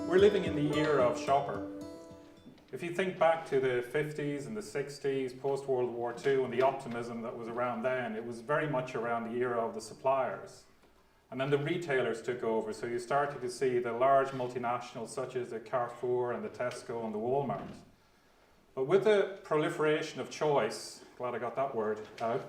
We're living in the era of shopper. If you think back to the 50s and the 60s, post-World War II, and the optimism that was around then, it was very much around the era of the suppliers. And then the retailers took over, so you started to see the large multinationals such as the Carrefour and the Tesco and the Walmart. But with the proliferation of choice, glad I got that word out,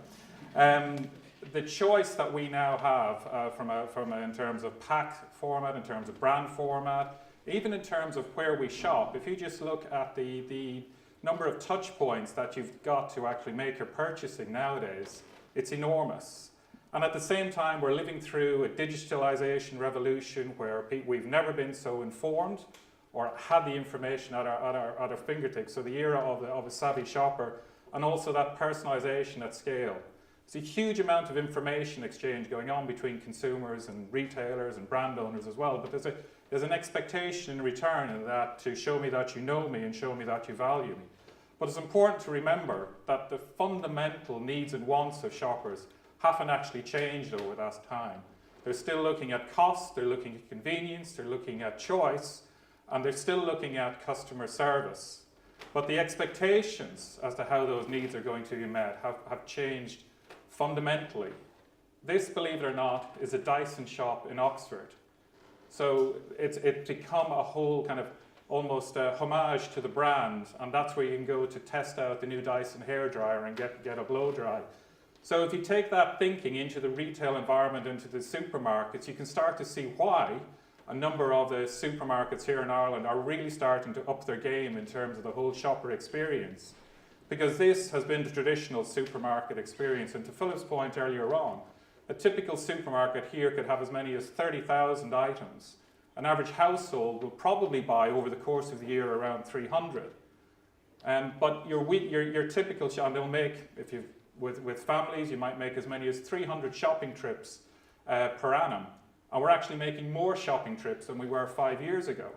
the choice that we now have in terms of pack format, in terms of brand format, even in terms of where we shop, if you just look at the number of touch points that you've got to actually make your purchasing nowadays, it's enormous. And at the same time, we're living through a digitalisation revolution where we've never been so informed or had the information at our fingertips. So the era of a savvy shopper, and also that personalisation at scale. There's a huge amount of information exchange going on between consumers and retailers and brand owners as well, but there's an expectation in return in that to show me that you know me and show me that you value me. But it's important to remember that the fundamental needs and wants of shoppers haven't actually changed over that time. They're still looking at cost, they're looking at convenience, they're looking at choice, and they're still looking at customer service. But the expectations as to how those needs are going to be met have changed fundamentally. This, believe it or not, is a Dyson shop in Oxford. So it's become a whole kind of almost a homage to the brand, and that's where you can go to test out the new Dyson hairdryer and get a blow dry. So if you take that thinking into the retail environment, into the supermarkets, you can start to see why a number of the supermarkets here in Ireland are really starting to up their game in terms of the whole shopper experience. Because this has been the traditional supermarket experience, and to Philip's point earlier on, a typical supermarket here could have as many as 30,000 items. An average household will probably buy over the course of the year around 300. But your typical shop, they'll make, if you with families, you might make as many as 300 shopping trips per annum. And we're actually making more shopping trips than we were 5 years ago.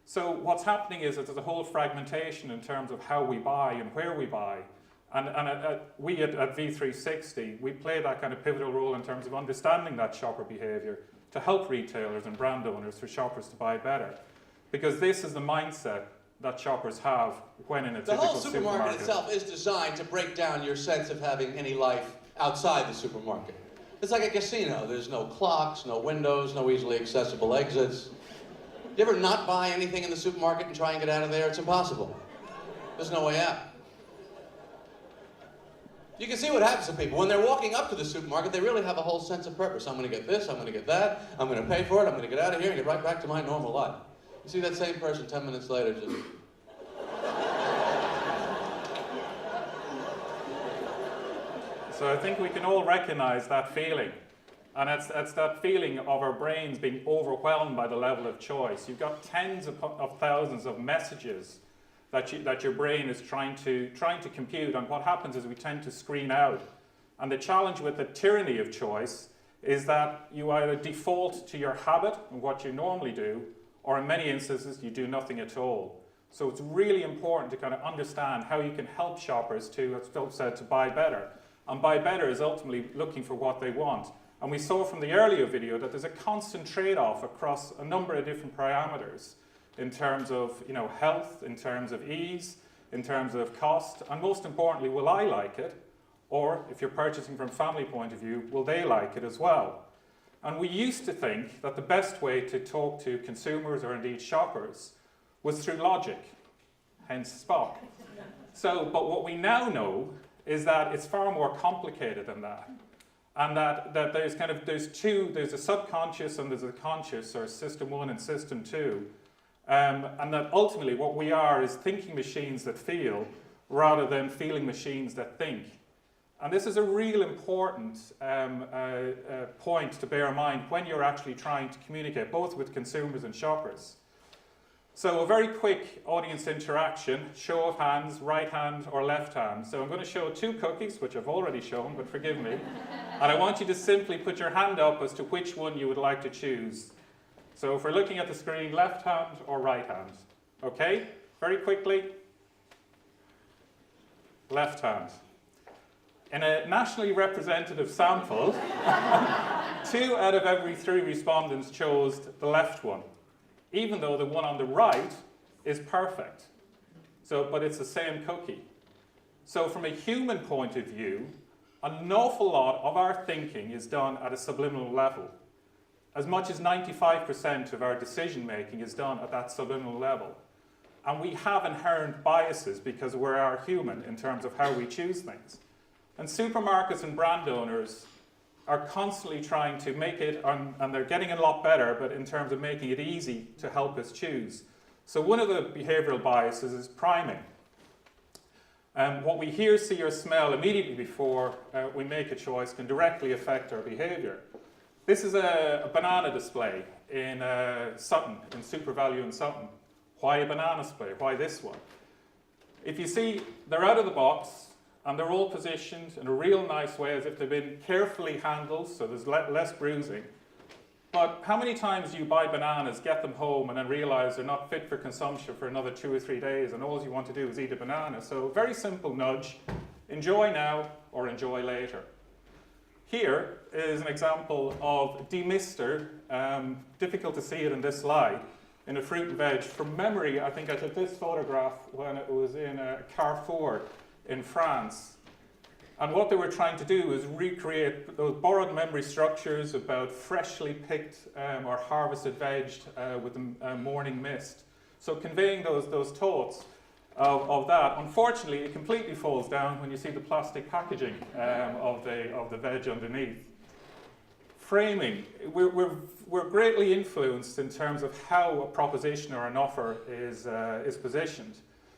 So what's happening is that there's a whole fragmentation in terms of how we buy and where we buy. And we at V360, we play that kind of pivotal role in terms of understanding that shopper behaviour to help retailers and brand owners for shoppers to buy better. Because this is the mindset that shoppers have when in a typical supermarket. The whole supermarket itself is designed to break down your sense of having any life outside the supermarket. It's like a casino. There's no clocks, no windows, no easily accessible exits. You ever not buy anything in the supermarket and try and get out of there? It's impossible. There's no way out. You can see what happens to people. When they're walking up to the supermarket, they really have a whole sense of purpose. I'm going to get this, I'm going to get that, I'm going to pay for it, I'm going to get out of here and get right back to my normal life. You see that same person 10 minutes later just... So I think we can all recognize that feeling. And it's that feeling of our brains being overwhelmed by the level of choice. You've got tens of thousands of messages that your brain is trying to compute, and what happens is we tend to screen out. And the challenge with the tyranny of choice is that you either default to your habit and what you normally do, or in many instances you do nothing at all. So it's really important to kind of understand how you can help shoppers to, as Phil said, to buy better. And buy better is ultimately looking for what they want. And we saw from the earlier video that there's a constant trade-off across a number of different parameters in terms of health, in terms of ease, in terms of cost, and most importantly, will I like it? Or if you're purchasing from a family point of view, will they like it as well? And we used to think that the best way to talk to consumers or indeed shoppers was through logic, hence Spock. But what we now know is that it's far more complicated than that. And that there's a subconscious and there's a conscious, or system 1 and system 2. And that ultimately what we are is thinking machines that feel rather than feeling machines that think. And this is a real important point to bear in mind when you're actually trying to communicate both with consumers and shoppers. So a very quick audience interaction, show of hands, right hand or left hand. So I'm going to show 2 cookies, which I've already shown, but forgive me. And I want you to simply put your hand up as to which one you would like to choose. So if we're looking at the screen, left hand or right hand. Okay, very quickly. Left hand. In a nationally representative sample, 2 out of every 3 respondents chose the left one. even though the one on the right is perfect. But it's the same cookie. So from a human point of view, an awful lot of our thinking is done at a subliminal level. As much as 95% of our decision making is done at that subliminal level. And we have inherent biases because we are human in terms of how we choose things. And supermarkets and brand owners are constantly trying to make it, and they're getting a lot better, but in terms of making it easy to help us choose. So one of the behavioral biases is priming. What we hear, see, or smell immediately before we make a choice can directly affect our behavior. This is a banana display in Sutton, in SuperValu in Sutton. Why a banana display? Why this one? If you see, they're out of the box, and they're all positioned in a real nice way as if they've been carefully handled, so there's less bruising. But how many times do you buy bananas, get them home, and then realize they're not fit for consumption for another 2 or 3 days, and all you want to do is eat a banana? So very simple nudge, enjoy now or enjoy later. Here is an example of demister, difficult to see it in this slide, in a fruit and veg. From memory, I think I took this photograph when it was in Carrefour in France. And what they were trying to do is recreate those borrowed memory structures about freshly picked or harvested veg with the morning mist. So conveying those thoughts of that. Unfortunately, it completely falls down when you see the plastic packaging of the veg underneath. Framing. We're greatly influenced in terms of how a proposition or an offer is positioned.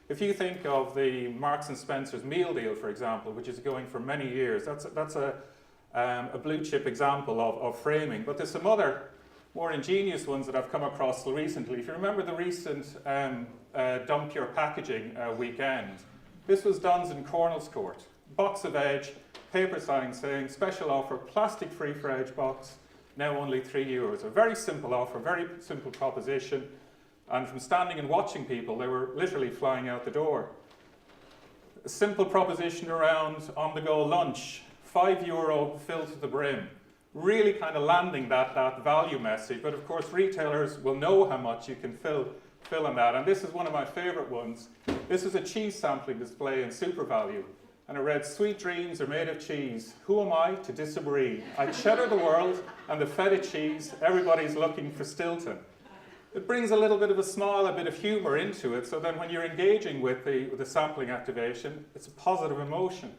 If you think of the Marks and Spencer's meal deal, for example, which is going for many years, that's a blue chip example of framing. But there's some other more ingenious ones that I've come across recently. If you remember the recent Dump Your Packaging weekend, this was Duns in Cornels Court. Box of veg, paper sign saying special offer, plastic-free for edge box, now only €3. A very simple offer, very simple proposition. And from standing and watching people, they were literally flying out the door. A simple proposition around on-the-go lunch, €5 filled to the brim. Really kind of landing that value message. But of course, retailers will know how much you can fill in that. And this is one of my favorite ones. This is a cheese sampling display in SuperValu. And it read, "Sweet dreams are made of cheese. Who am I to disagree? I cheddar the world and the feta cheese. Everybody's looking for Stilton." It brings a little bit of a smile, a bit of humour into it, so then when you're engaging with the sampling activation, it's a positive emotion.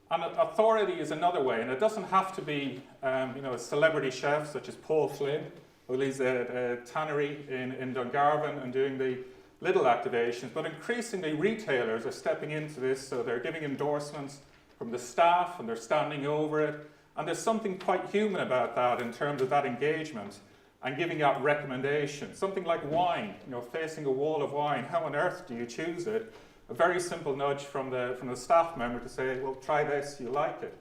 And authority is another way, and it doesn't have to be a celebrity chef such as Paul Flynn, who leads a tannery in Dungarvan and doing the little activations, but increasingly retailers are stepping into this, so they're giving endorsements from the staff and they're standing over it, and there's something quite human about that in terms of that engagement. And giving out recommendations. Something like wine, facing a wall of wine, how on earth do you choose it? A very simple nudge from the staff member to say, well, try this, you like it.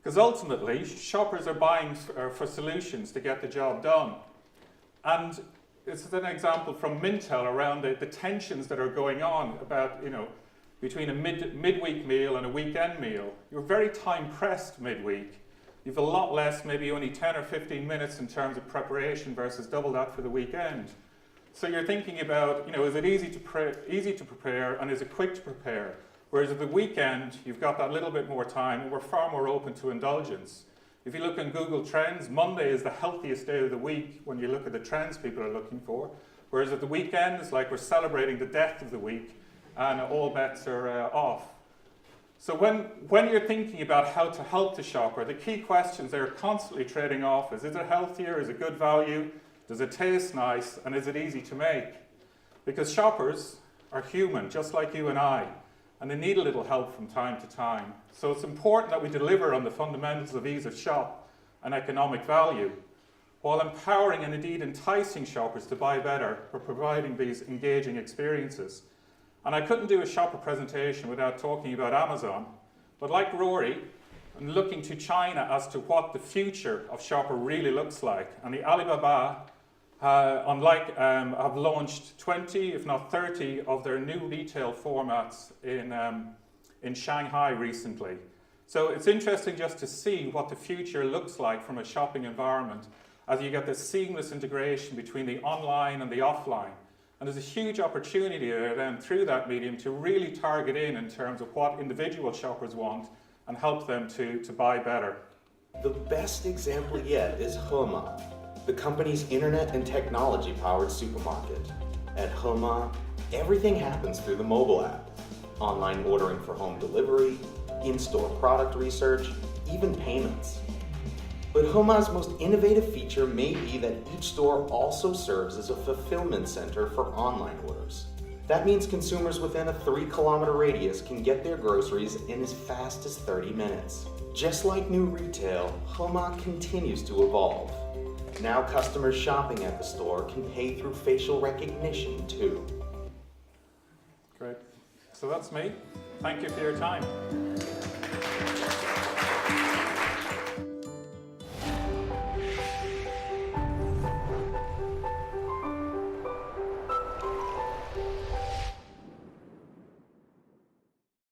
Because ultimately, shoppers are buying for solutions to get the job done. And this is an example from Mintel around the tensions that are going on about, between a midweek meal and a weekend meal. You're very time pressed midweek. You've a lot less, maybe only 10 or 15 minutes in terms of preparation versus double that for the weekend. So you're thinking about, is it easy to prepare and is it quick to prepare? Whereas at the weekend, you've got that little bit more time and we're far more open to indulgence. If you look on Google Trends, Monday is the healthiest day of the week when you look at the trends people are looking for. Whereas at the weekend, it's like we're celebrating the death of the week and all bets are off. So when you're thinking about how to help the shopper, the key questions they're constantly trading off is it healthier, is it good value, does it taste nice, and is it easy to make? Because shoppers are human, just like you and I, and they need a little help from time to time. So it's important that we deliver on the fundamentals of ease of shop and economic value, while empowering and indeed enticing shoppers to buy better for providing these engaging experiences. And I couldn't do a shopper presentation without talking about Amazon, but like Rory, I'm looking to China as to what the future of shopper really looks like. And the Alibaba, have launched 20, if not 30, of their new retail formats in Shanghai recently. So it's interesting just to see what the future looks like from a shopping environment. as you get this seamless integration between the online and the offline. And there's a huge opportunity there then through that medium to really target in terms of what individual shoppers want and help them to buy better. The best example yet is Hema, the company's internet and technology-powered supermarket. At Hema, everything happens through the mobile app. Online ordering for home delivery, in-store product research, even payments. But Hema's most innovative feature may be that each store also serves as a fulfillment center for online orders. That means consumers within a 3-kilometer radius can get their groceries in as fast as 30 minutes. Just like new retail, Hema continues to evolve. Now customers shopping at the store can pay through facial recognition too. Great. So that's me. Thank you for your time.